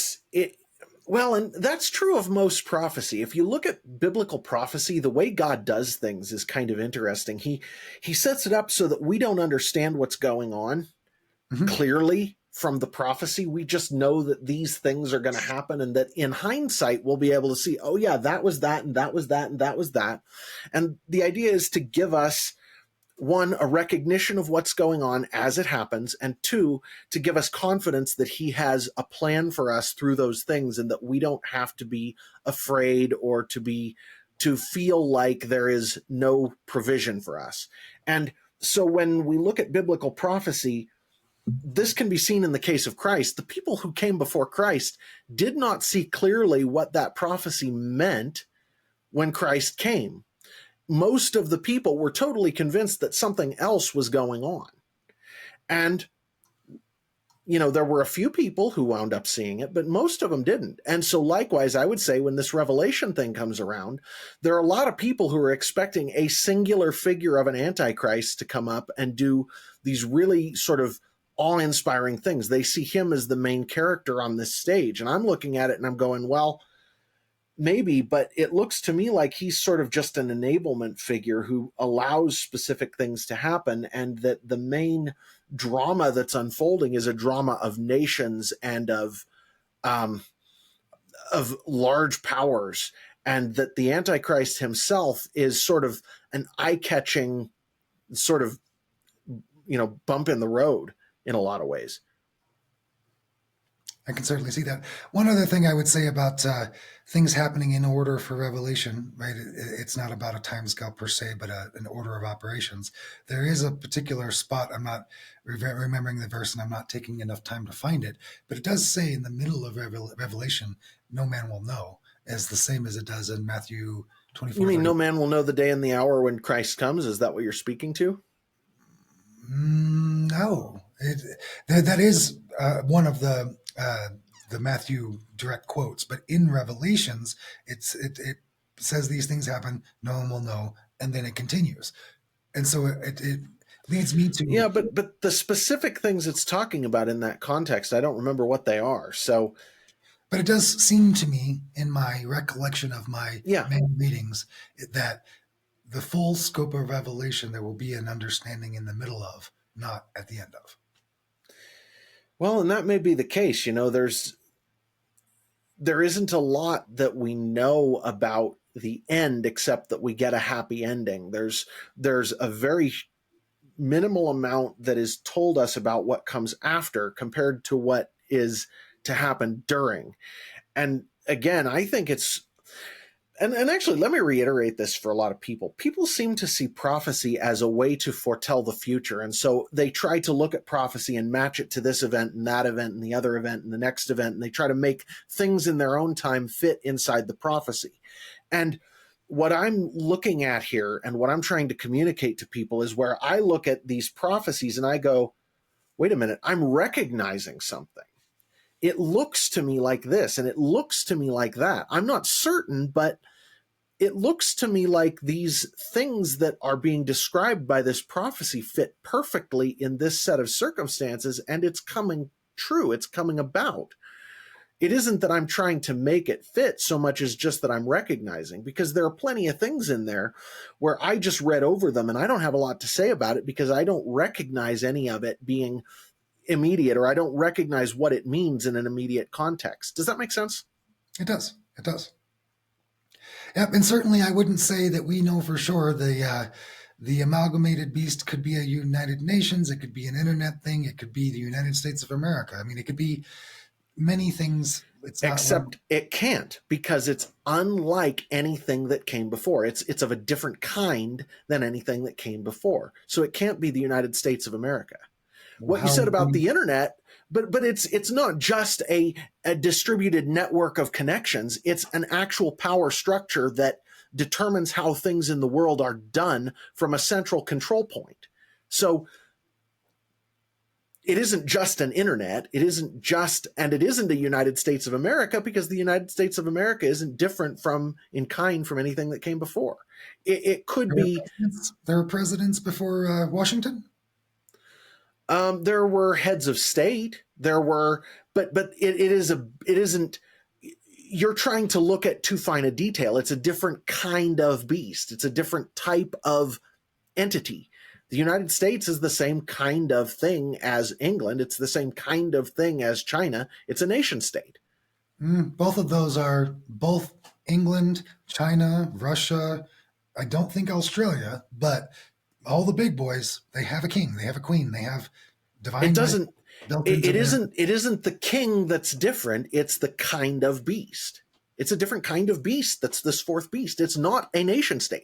well, and that's true of most prophecy. If you look at biblical prophecy, the way God does things is kind of interesting. He sets it up so that we don't understand what's going on Mm-hmm. clearly from the prophecy. We just know that these things are going to happen, and that in hindsight we'll be able to see, oh yeah, that was that, and that was that, and that was that. And the idea is to give us, one, a recognition of what's going on as it happens, and two, to give us confidence that he has a plan for us through those things, and that we don't have to be afraid or to feel like there is no provision for us. And so when we look at biblical prophecy, this can be seen in the case of Christ. The people who came before Christ did not see clearly what that prophecy meant when Christ came. Most of the people were totally convinced that something else was going on. And, there were a few people who wound up seeing it, but most of them didn't. And so, likewise, I would say when this Revelation thing comes around, there are a lot of people who are expecting a singular figure of an Antichrist to come up and do these really sort of awe-inspiring things. They see him as the main character on this stage. And I'm looking at it and I'm going, well, maybe, but it looks to me like he's sort of just an enablement figure who allows specific things to happen, and that the main drama that's unfolding is a drama of nations and um, of large powers, and that the Antichrist himself is sort of an eye-catching sort of bump in the road in a lot of ways. I can certainly see that. One other thing I would say about things happening in order for Revelation, right? It's not about a time scale per se, but an order of operations. There is a particular spot. I'm not remembering the verse, and I'm not taking enough time to find it. But it does say in the middle of Revelation, "No man will know," as the same as it does in Matthew 24. You mean no man will know the day and the hour when Christ comes? Is that what you're speaking to? No, that is one of the Matthew direct quotes, but in Revelations, it says these things happen. No one will know and then it continues. And so it leads me Yeah, to, but the specific things it's talking about in that context, I don't remember what they are. So but it does seem to me, in my recollection of my yeah. main readings, that the full scope of revelation there will be an understanding in the middle of, not at the end of. Well, and that may be the case. There isn't a lot that we know about the end except that we get a happy ending. There's a very minimal amount that is told us about what comes after compared to what is to happen during. And again, I think it's and actually, let me reiterate this for a lot of people. People seem to see prophecy as a way to foretell the future. And so they try to look at prophecy and match it to this event and that event and the other event and the next event. And they try to make things in their own time fit inside the prophecy. And what I'm looking at here and what I'm trying to communicate to people is where I look at these prophecies and I go, wait a minute, I'm recognizing something. It looks to me like this and it looks to me like that. I'm not certain, but it looks to me like these things that are being described by this prophecy fit perfectly in this set of circumstances, and it's coming true. It's coming about. It isn't that I'm trying to make it fit so much as just that I'm recognizing, because there are plenty of things in there where I just read over them and I don't have a lot to say about it because I don't recognize any of it being immediate, or I don't recognize what it means in an immediate context. Does that make sense? It does. It does. Yep, and certainly I wouldn't say that we know for sure the amalgamated beast could be a United Nations. It could be an internet thing. It could be the United States of America. I mean, it could be many things. It's not Except it can't, because it's unlike anything that came before. It's of a different kind than anything that came before. So it can't be the United States of America. What you how said about we, the internet, but it's not just a distributed network of connections. It's an actual power structure that determines how things in the world are done from a central control point. So it isn't just an internet. It isn't a United States of America, because the United States of America isn't different from in kind from anything that came before. It could be. there were presidents before Washington. There were heads of state. There were, but it isn't. You're trying to look at too fine a detail. It's a different kind of beast. It's a different type of entity. The United States is the same kind of thing as England. It's the same kind of thing as China. It's a nation state. Both of those are both England, China, Russia. I don't think Australia, but all the big boys, they have a king, they have a queen, they have divine It right doesn't. built into It their. isn't. It isn't the king that's different. It's the kind of beast. It's a different kind of beast. That's this fourth beast. It's not a nation state.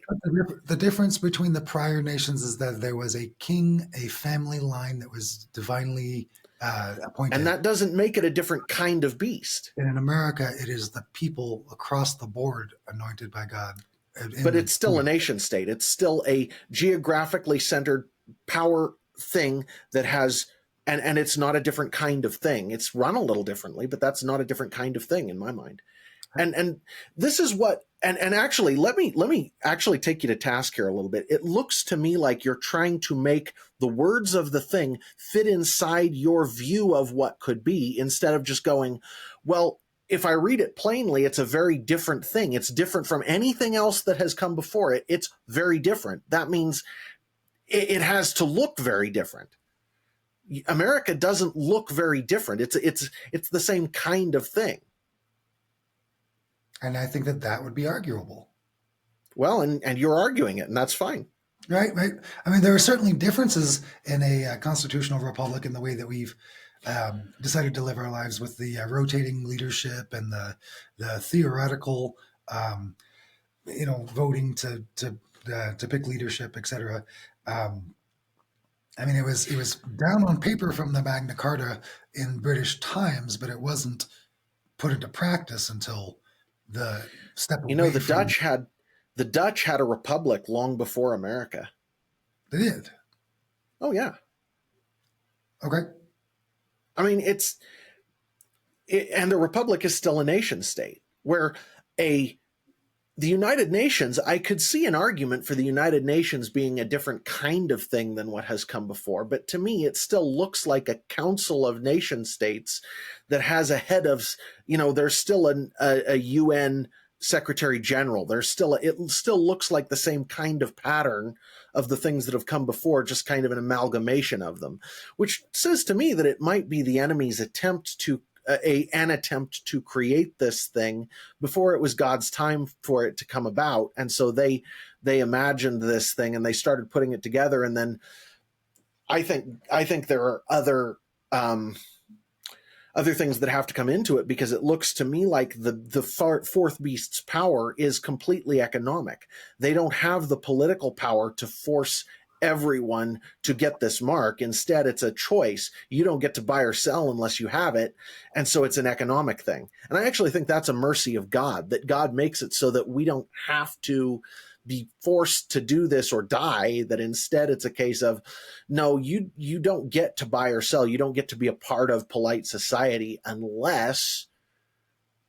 The difference between the prior nations is that there was a king, a family line that was divinely appointed. And that doesn't make it a different kind of beast. And in America, it is the people across the board anointed by God. But it's still a nation state. It's still a geographically centered power thing that has, and it's not a different kind of thing. It's run a little differently, but that's not a different kind of thing in my mind. And this is what, and actually, let me actually take you to task here a little bit. It looks to me like you're trying to make the words of the thing fit inside your view of what could be, instead of just going, well, if I read it plainly, it's a very different thing. It's different from anything else that has come before it. It's very different. That means it has to look very different. America doesn't look very different. It's the same kind of thing. And I think that would be arguable. Well, and you're arguing it, and that's fine. Right. I mean, there are certainly differences in a constitutional republic in the way that we've decided to live our lives, with the rotating leadership and the theoretical, voting to pick leadership, etc. I mean, it was down on paper from the Magna Carta in British times, but it wasn't put into practice until the step away. The Dutch had a republic long before America. They did. Oh yeah. Okay. I mean, and the republic is still a nation state, where a the United Nations, I could see an argument for the United Nations being a different kind of thing than what has come before. But to me, it still looks like a council of nation states that has a head of, there's still a UN secretary general. It still looks like the same kind of pattern of the things that have come before, just kind of an amalgamation of them, which says to me that it might be the enemy's attempt to an attempt to create this thing before it was God's time for it to come about. And so they imagined this thing and they started putting it together. And then I think there are other things that have to come into it, because it looks to me like the fourth beast's power is completely economic. They don't have the political power to force everyone to get this mark. Instead, it's a choice. You don't get to buy or sell unless you have it. And so it's an economic thing. And I actually think that's a mercy of God, that God makes it so that we don't have to be forced to do this or die, that instead it's a case of, no, you don't get to buy or sell. You don't get to be a part of polite society unless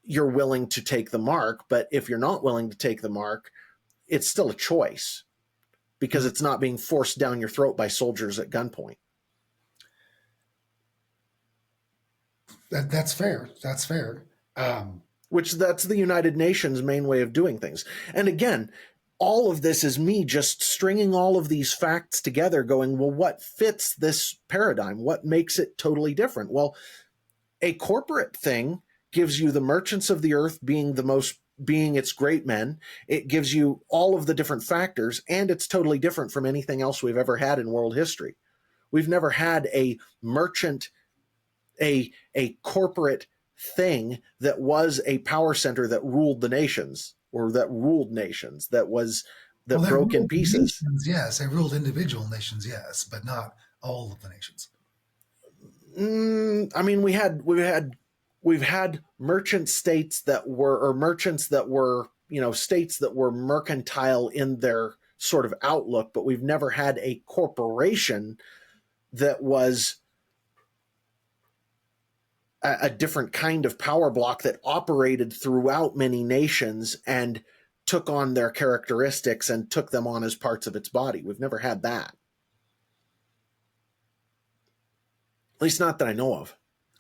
you're willing to take the mark. But if you're not willing to take the mark, it's still a choice, because it's not being forced down your throat by soldiers at gunpoint. That's fair. That's fair. Which that's the United Nations' main way of doing things. And again, all of this is me just stringing all of these facts together going, well, what fits this paradigm? What makes it totally different? Well, a corporate thing gives you the merchants of the earth being its great men. It gives you all of the different factors, and it's totally different from anything else we've ever had in world history. We've never had a merchant, a corporate thing that was a power center that ruled the nations, or that ruled nations, that broke in pieces. Nations, yes, they ruled individual nations, yes, but not all of the nations. I mean, we've had merchant states that were, or merchants that were, states that were mercantile in their sort of outlook, but we've never had a corporation that was a different kind of power block that operated throughout many nations and took on their characteristics and took them on as parts of its body. We've never had that. At least not that I know of.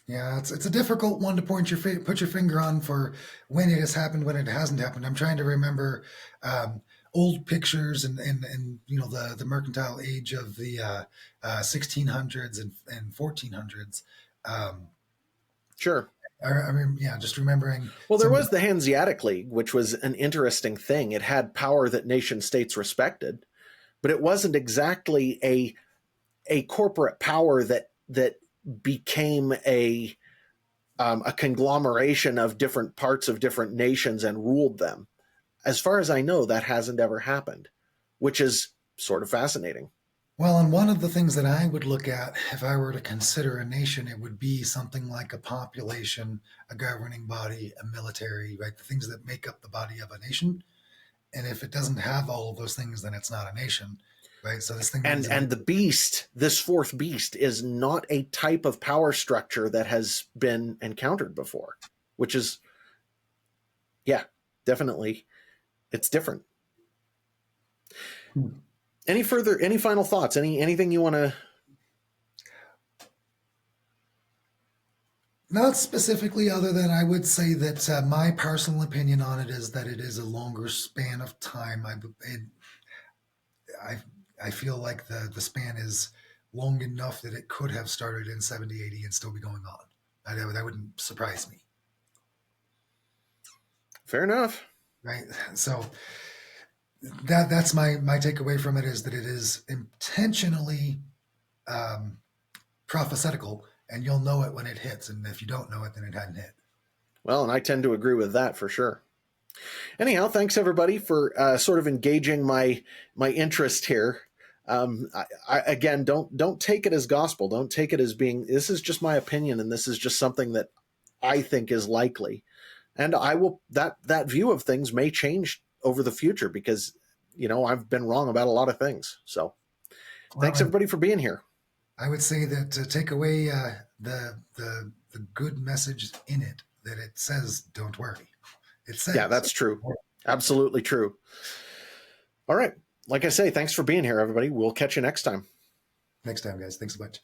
Yeah, it's a difficult one to put your finger on for when it has happened, when it hasn't happened. I'm trying to remember old pictures and the mercantile age of the 1600s and 1400s. Sure. I mean, yeah, just remembering. Well, there was the Hanseatic League, which was an interesting thing. It had power that nation states respected, but it wasn't exactly a corporate power that became a conglomeration of different parts of different nations and ruled them. As far as I know, that hasn't ever happened, which is sort of fascinating. Well, and one of the things that I would look at if I were to consider a nation, it would be something like a population, a governing body, a military, right? The things that make up the body of a nation. And if it doesn't have all of those things, then it's not a nation, right? So this thing and the beast, this fourth beast, is not a type of power structure that has been encountered before, which is, yeah, definitely, it's different. Any final thoughts? Anything you want to? Not specifically, other than I would say that my personal opinion on it is that it is a longer span of time. I feel like the span is long enough that it could have started in 70, 80 and still be going on. That wouldn't surprise me. Fair enough. Right. So that's my takeaway from it, is that it is intentionally prophetical, and you'll know it when it hits. And if you don't know it, then it hadn't hit. Well, and I tend to agree with that for sure. Anyhow, thanks everybody for sort of engaging my interest here. Again, don't take it as gospel. Don't take it as being, this is just my opinion, and this is just something that I think is likely. And that view of things may change over the future, because, I've been wrong about a lot of things. So thanks everybody for being here. I would say that to take away the good message in it, that it says, don't worry. It says, yeah, that's true. Absolutely true. All right. Like I say, thanks for being here, everybody. We'll catch you next time. Next time, guys. Thanks so much.